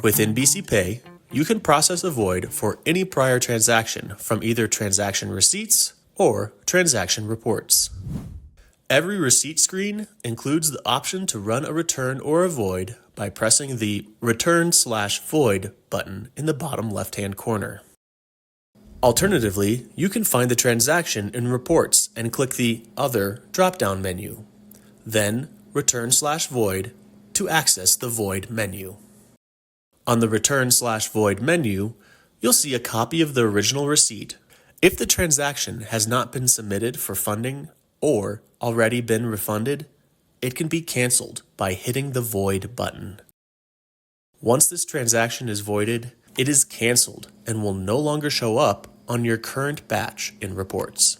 Within BC Pay, you can process a void for any prior transaction from either transaction receipts or transaction reports. Every receipt screen includes the option to run a return or a void by pressing the Return/Void button in the bottom left-hand corner. Alternatively, you can find the transaction in Reports and click the Other drop-down menu, then Return/Void to access the Void menu. On the Return/Void menu, you'll see a copy of the original receipt. If the transaction has not been submitted for funding or already been refunded, it can be canceled by hitting the Void button. Once this transaction is voided, it is canceled and will no longer show up on your current batch in Reports.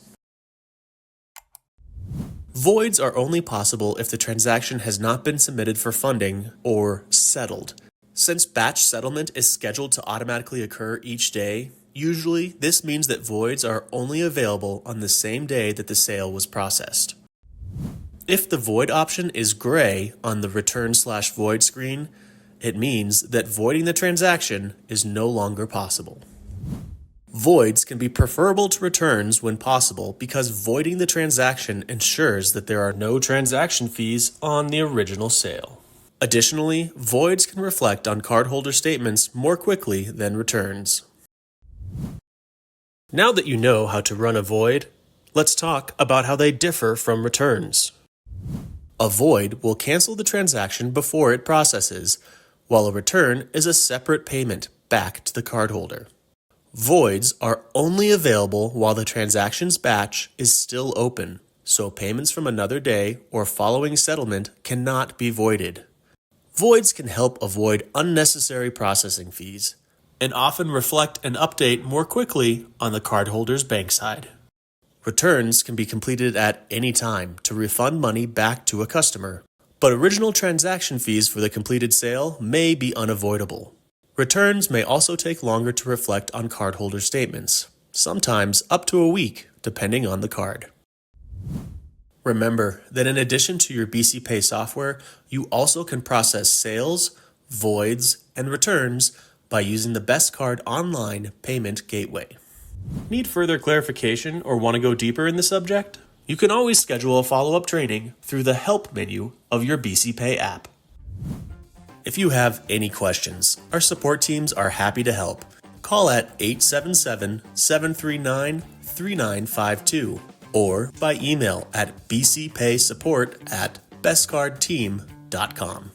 Voids are only possible if the transaction has not been submitted for funding or settled. Since batch settlement is scheduled to automatically occur each day, usually this means that voids are only available on the same day that the sale was processed. If the void option is gray on the Return/Void screen, it means that voiding the transaction is no longer possible. Voids can be preferable to returns when possible because voiding the transaction ensures that there are no transaction fees on the original sale. Additionally, voids can reflect on cardholder statements more quickly than returns. Now that you know how to run a void, let's talk about how they differ from returns. A void will cancel the transaction before it processes, while a return is a separate payment back to the cardholder. Voids are only available while the transaction's batch is still open, so payments from another day or following settlement cannot be voided. Voids can help avoid unnecessary processing fees and often reflect an update more quickly on the cardholder's bank side. Returns can be completed at any time to refund money back to a customer, but original transaction fees for the completed sale may be unavoidable. Returns may also take longer to reflect on cardholder statements, sometimes up to a week, depending on the card. Remember that in addition to your BC Pay software, you also can process sales, voids, and returns by using the Best Card online payment gateway. Need further clarification or want to go deeper in the subject? You can always schedule a follow-up training through the Help menu of your BC Pay app. If you have any questions, our support teams are happy to help. Call at 877-739-3952 or by email at bcpaysupport@bestcardteam.com.